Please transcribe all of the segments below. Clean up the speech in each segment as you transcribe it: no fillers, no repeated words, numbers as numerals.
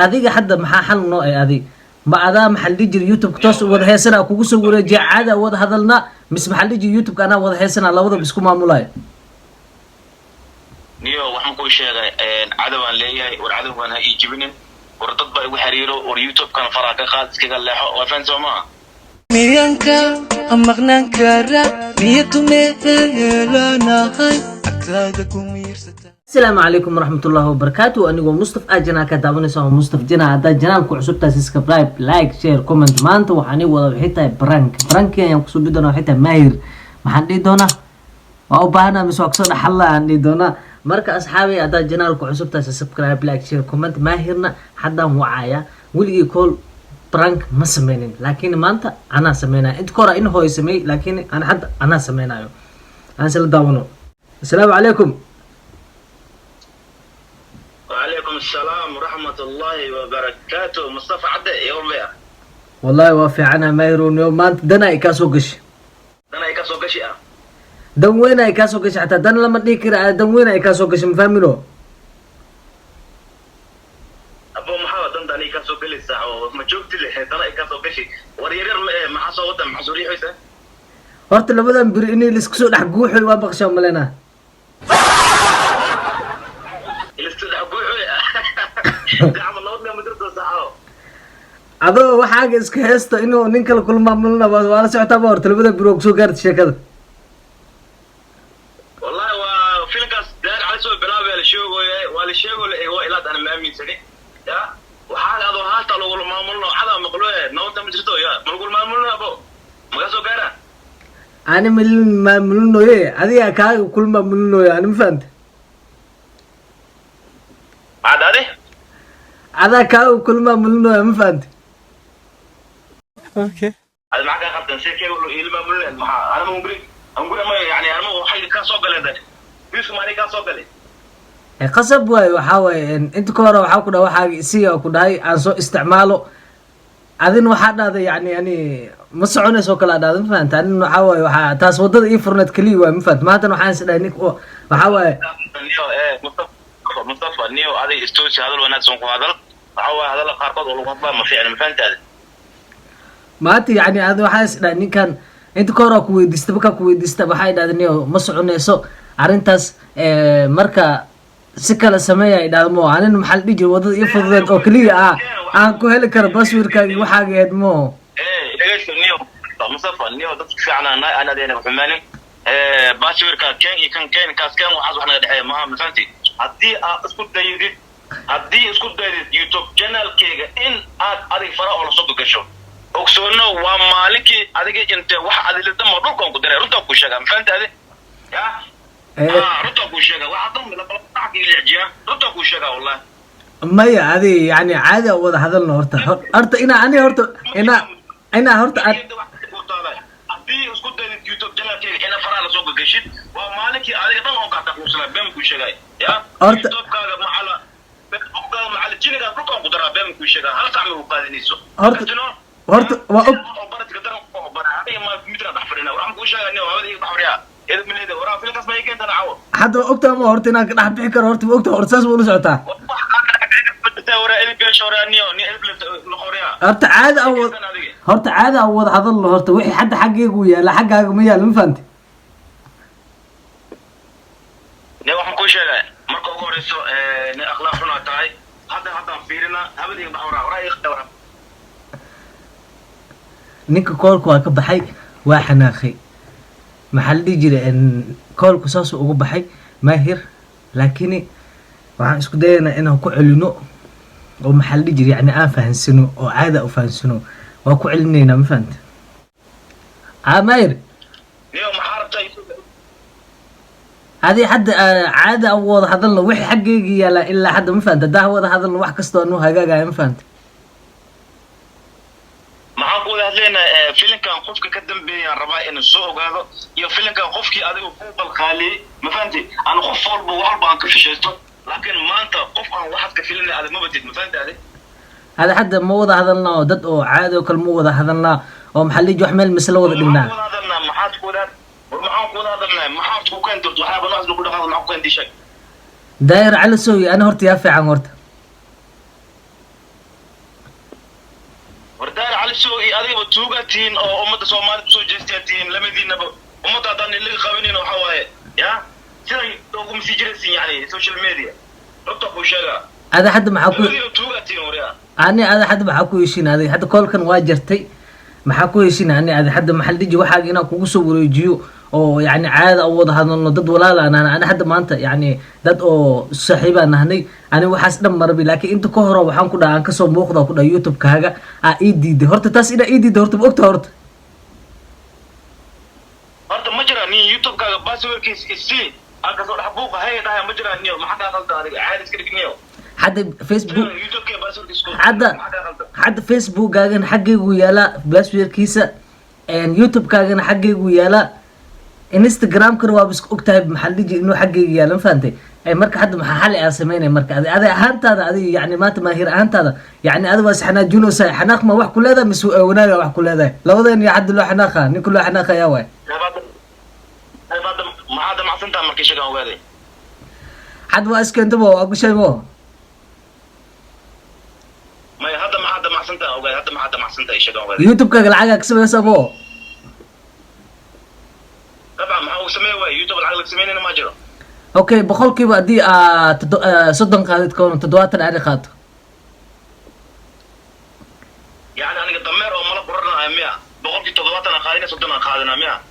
adiga hadda maxaa xal noo ay adiga ma adaa maxal dijir youtube toos wada heesana kugu soo wareejiya caada wada hadalna mis maxal dijir youtube kana wada heesana labada isku maamulay niyo waxaan ku sheegay cadawaan leeyahay war cadawaan ha ijibinin war dad baa igu xiriiro war youtube kan fara ka qaad iskaga leexo waa fan Soomaa miyanka amaqnaan kara niyadu meelanahay agtaada ku miirsata. السلام عليكم ورحمة الله وبركاته. أنا مصطفى أجنا كتابني سو مصطفى جنا هذا جنال كعسبتا سبسكرايب لايك شير كومنت مانتو وحني ولا حتى برانك يعني قصود بدنا حتى ماهر ما حد دونا أو بهنا مسوقصنا حلا عندي دونا مركز أصحابي هذا جنال كعسبتا سبسكرايب لايك شير كومنت ماهرنا حدا وعايا واللي يقول برانك ما سمينين لكن ما أنت أنا سمينا أنت كورا إنه هو يسمي لكن أنا حد أنا سمينا أنا سلداونو. السلام عليكم. وعليكم السلام ورحمة الله وبركاته. مصطفى عدى يوم بيا والله وافي عنا مايرون يوم ما انت دنا يكاسو قش دن وين يكاسو قش حتى دن لما تيكر دن وين يكاسو قش مفهمينو أبو محمد دن يكاسو قش الساعة وما شفت لي دن يكاسو قش وريرير ما حصل وده محصوري حيسه horta labadan bir inay la isku soo dhax guuxay waa baqshaa malena adoo waxaaga iska heesto inuu nin kale kulma maamulna waa la socotaa horta labada bir oo soo gaartay sheekada wallahi waa filkaas daar cali soo bilaabay la sheegoyay waa la sheegoyay waa ilaad ana ma aaminsani ya waxaa adoo haata lagu maamulno cada maqlo noota ma jirto ya lagu maamulno abo maga soo gaara أنا من ما منو إيه هذه كاغ كل ما منو يعني ما فهمت بعد هذا كاغ كل ما منو ما فهمت اوكي هذا معك اخذت شيء يقولوا ايه ما منو انا ما اقول ما يعني انا ما حي كان سوق له بيسو ما كان سوق له قصب واي وحاوي انت كوره waxaa ku dhaw waxa si oo ku dhahay aan soo isticmaalo adin waxa dhaaday yani ma soconayso kala dhaadan faanta in waxa way waxa taas wadada ii furneed kaliya waa ma faanta maanta waxaan isdhahay nik waxa way مصطفى نيو هذا استوشي هذا الونات سون هذا waxa هذا la qaarkood oo lagu hadlaa ma fiicna ma faantaade maanta yani aad waxa isdhahay ninkan inta koora ku weydiistay baka ku weydiistay waxa dhaadan ma soconayso arintaas marka si kala sameeyay dhaadmo aanin maxal dhigi wadada ii furneed oo kaliya aan ku heli karo baswirkaaga waxaaga eedmo نيو مصطفى نيو دad fiicna ana deena xumaani baswirka keen kaas keen waxa wax naga dhaxay ma faanti hadii aad isku daydid youtube channel-kayga in aad adig fara oo la soo gasho ogsoono waa maalinkii adiga inta wax adilada ma dhulkan ku diray runta ku sheega ma faanti adi ya runta ku sheega waxa dhan la balaqaaq ilaajiya runta ku sheega wallahi maya adi yani caadi wada hadalno horta ina horta hadii isku daydid youtube channel-kayga ina fara la soo gashid waa maalinkii adiga dhan oo ka taqoosla been ku sheegay ya youtube-kaaga macala معل جينك أفرقهم قدرة بهم كل شيء هل تعملوا قادنيسو هرت وأب وبرت قدرة هذه ما مدري تحفرنا ورام كل شيء إنه هذا يتحفرها إذا من هذا ورام في القسم هيك أنت نعوض حتى وقتها ما هرت هناك راح بحكر هرت وقتها هرتاس ولا سعتها هرت عادة أو هذا الله هرت وحي حد حقي ويا لا حق ميا لم فهمت ne waxaan ku sheegay marka ugu horeyso ne akhlaaq xun aad tahay hadda fiirina habadii baxawra waraay khawra ninka koolku waa ka baxay waa xanaaqay maxal dhijire in koolku saas ugu baxay maahir laakiin waxaan isku dayaynaa inaan ku celino oo maxal dhijire yani aan fahansano oo caada u fahansano waa ku celinaynaa ma fahanta maahir niyo maxarabtay هذه حد عادة أو واضح هذا الله وحي حقيقي يلا إلا حد ما فهمت ده واضح هذا الله وحكست إنه هجاجة ما فهمت معقول هذلنا فيلم كان خوفك كدم بين رباعي إن السوق هذا يا فيلم كان خوفك هذا فوق الخالي ما فهمتي أنا خوف فورب وحرب عن كل شيء لكن ما أنت خوف عن واحد كفيلم هذا ما بديت ما فهمت هذا حد مو واضح هذا الله ضد أو عادة وكل مو واضح هذا الله أو محلي جو حمل مثل واضح لنا هذا ما حد داير على سوي أنا هرت يافع عن هرت wardaar cali soo iyo adiga tuugatiin oo ummadda Soomaaliyeed soo jeesteen lamadiinaba ummadda hadaan ilaga qabinin waxa waaye ya siday ugu masiijiraysin yani social media runta ku sheega ada hadda maxaa ku tuugatiin wariya ani ada hadda maxaa ku heshin adiga hadda koolkan waa jartay maxaa ku heshin ani ada hadda maxal diji waxaaga inaan kugu soo wareejiyo oo yani caada u wada hadalno dad walaal aan hadda maanta yani dad oo saaxiibaan nahnay ani waxaas dhan marbi laakiin inta ka hore waxaan ku dhahay aan kasoo muuqda ku dhahay YouTube kaaga ii diiday horta taas ina ii diiday horta ma ogta horta ma jiraan ni YouTube kaaga passwordkiis isii aan kasoo dhex buuqa hay dhahay ma jiraan niyo maxaa ka qaldan adiga caadi iska dhigniyo hadda Facebook YouTube kaaga passwordkiis hadda Facebook kaagan xaggaygu yaala passwordkiisa YouTube kaagana xaggaygu yaala Instagram kan waa bis ogtahay maxal diji inuu xaggayga yaala ma fahantay marka hadda maxaa xal ay sameynay marka adi ahaantaada adi yani maanta maahir ahaantaada yani adi waa xanaajino say xanaaq ma wax ku leedahay mise wanaaga wax ku leedahay labadeen iyo hadda loo xanaaqa nin kuloo xanaaqa yaa waay maxaad macsantaa markii shagaan ogaaday hadda waa iskentabo waa ku sheego may hadda maxaad macsantaa ogaaday hadda maxaad macsantaa shagaan ogaaday YouTube kaaga lacag ka sameeyay bo طبعا ما هو سميه واي يوتيوب العقل سمينا ما جرى اوكي بقولكيبا دي صدن قادت كون تدواتن عادي قادو يعني انا قدمر او ملا قررنا 100 بقولكي تدواتن قادنا صدن قادنا 100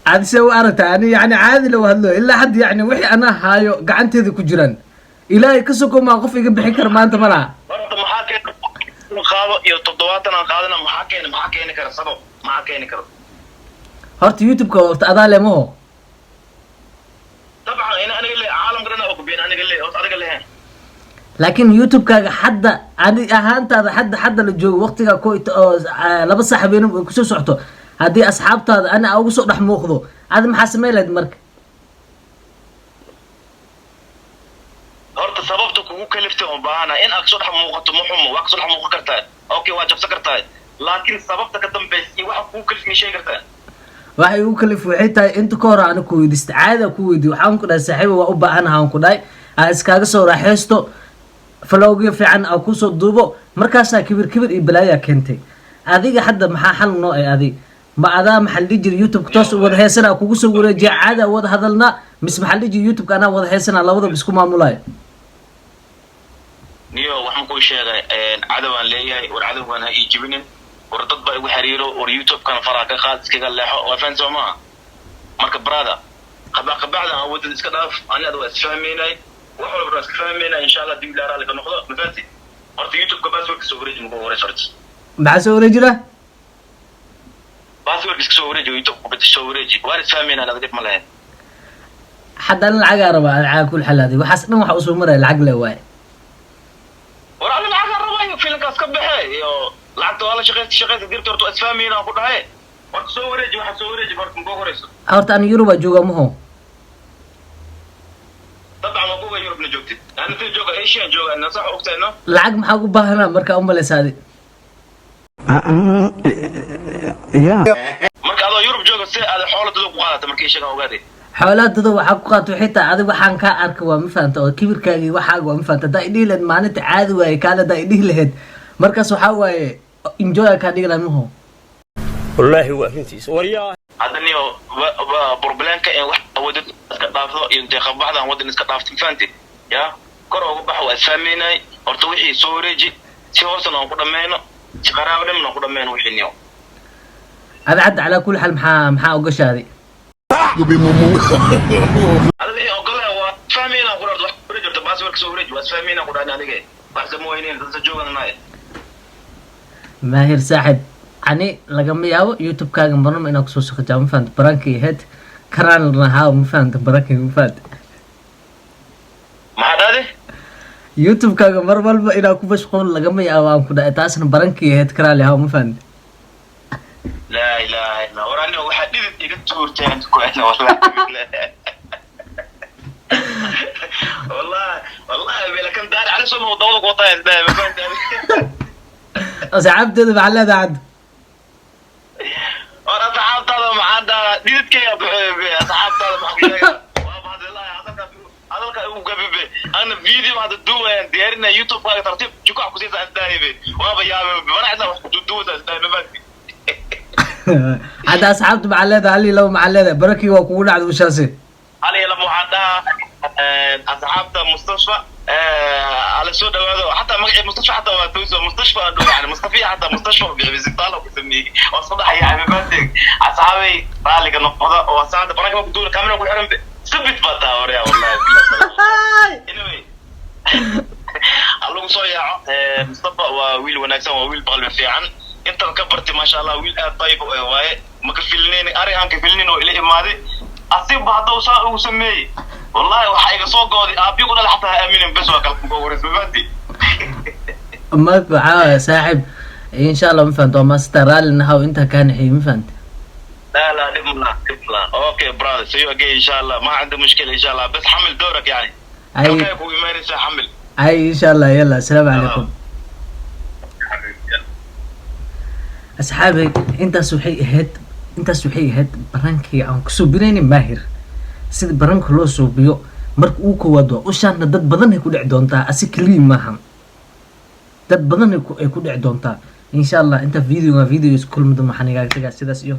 عاد سو ارتا يعني عادي لو هدلو الا حد يعني وحي انا هايو قعنتيدي كجيران الهي كسوكو ما قف يغ بخين كر مانتا ملا horta maxaa keen qaado iyo toddobaatan qaadana maxaa keeni kara sabab maxaa keeni kara horta YouTube ka horta adaa leemo طبعا انا اللي عالم قرنا او بين انا اللي او adiga lehen laakiin YouTube kaaga hadda ani ahaantaada hadda la joogo waqtiga ko laba saaxiibeen ku soo socto hadii asxaabtaada ana ugu soo dhax muuqdo aad maxaa sameeyay marka horta sababta kugu kaliftay oo baana in aad soo dhax muuqato muxumo wax soo dhax muuqan kartaa okay waa jabsan kartaa laakiin sababta ka dambeysay waxa kugu kalifay sheeg kartaa waxay ugu kalif waxay tahay inta ka hor aan ku weydiistay caada ku weydiiyo waxaan ku dhahay saaxiibo waa u baahanahay aan ku dhahay iskaaga soo raaxaysto falowga fiican aan ku soo duubo markaas kibir iyo balaaya keentay adiga hadda maxaa xal noo ay adiga ma adaa maxal dhijir YouTube toos wada heesana kugu soo wareejiya caada wada hadalna mis maxal dhijir YouTube kana wada heesana labada isku maamulay niyo waxaan ku sheegay cadawaan leeyahay war cadawaan ha ii jibinin war dad baa igu xiriiro war YouTube kan faraa ka qaad iskaga leexo waa fan Soomaa marka brother qabacda aan wadada iska dhaaf aniga waa isfahmeynay wax walba iska fahmeynay insha Allah dib ilaara laga noqdo ma fahanti horta YouTube ka password soo wareeji ma hore sorti maxaa soo wareejira password iska soo wareeji YouTube ku soo wareeji waa isfahmeynay anaga dib ma lahayn hadan lacag araba lacag kul xalaadi waxaas dhan waxa usoo maray lacag le waay war ana lacag araba filkaas ka baxay iyo lacagta wala shaqeeyay dirto horta isfahmeeyna ku dhahay horta soo wareeji waxa soo wareeji horta ma horeyso horta aan Europe jooga maho طبعا ما بوغا Europe na joogtid aan inta jooga Asia jooga ana sax ogtayna lacag maxaa ugu baahanaa marka u maleesaadi marka adoo Europe jooga si aad xoolada ku qaadato markii shaqa ogaaday xoolaadada waxa ku qaato xitaa adiga waxaan ka arka waa ma faanta oo kibirkaagi waxaaga waa ma faanta daa'idii leed maalinta caadi waay kala daa'idii leed markaas waxa waaye enjoy ka dhigana maho wallahi waa intiis wariyaa hadaniyo problemka in wax wadad iska dhaafdo iyo inta qabaxdan wadan iska dhaafto faanti ya kor ugu bax waa isfahmeynay horta wixii soo wareeji si hoosan aan ku dhameeyno si qaraabo dhamna ku dhameeyno wixii niyo هذا عد على كل حال محا وقشادي هذا wixii ogol waa fahmeeyna quraad wax wareejto password soo wareeji waa fahmeeyna quraad adiga wax sameeyeen dad jooganay ماهر ساحب يعني لقم ياو يوتيوب كاغا مرم انا كسو سخجا ما فهمت برانكي هيد كران رها ما فهمت برانكي ما فهمت ما هذا يوتيوب كاغا مر والبا انا كو مشغول لقم ياو ام كدا تاسن برانكي هيد كران لها ما فهمت لا اله الا الله وراني واحد ديت تورتي انت كويس والله والله لكن دار على سمو دولك وطايز ده ما فهمت أصحاب تذب على هذا عد أنا أصحاب هذا مع هذا ديت كي أصحاب هذا مع كذا وابد الله هذاك أبو قبيبي انا فيديو هذا دوه ديرنا يوتيوب هذا ترتيب جوكا كوسيس اسدايبه وابا يا بنعنا دوه اسدايبه hadda asxaabta maxaa leedahay halii laba maxaa leedahay barakii waa kugu dhacda ushaasi علي لما حدا اصحابته مستشفى على سو دواده حتى مقعد مستشفى حتى تويسو مستشفى يعني مصطفى حتى مستشفى بزبطاله وكسميه وصدح يا حبيبتي اصحابي رالي كانوا وساعد بركه بدون كاميرا كل حرم ثبت بطا وريا والله anyway الله صويا مصطفى وويل وناكسن وويل بقلب فيعن انت كبرتي ما شاء الله ويل طيب واي ما كفلنين اري ان كفلنين الى اماده اصيب هذا وسميه والله وحاجه سو قودي ابي يقول حتى امين بس وكل بورس بفدي ما بقى ساحب ان شاء الله ما فهمت ما استرال انها وانت كان حي ما فهمت لا دبنا اوكي برادر سي يو ان شاء الله ما عنده مشكله ان شاء الله بس حمل دورك يعني اي ابوي ما ينسى حمل اي ان شاء الله يلا السلام عليكم اصحابي انت waxay ahayd barankii aan ku soo birayni maahir sida baranka loo soo biyo marka uu ka wado ushaana dad badan ay ku dhici doontaa asi kaliya maahan dad badan ay ku dhici doontaa insha Allah inta video isku kulmada maxaan igaaga tagaa sidaas iyo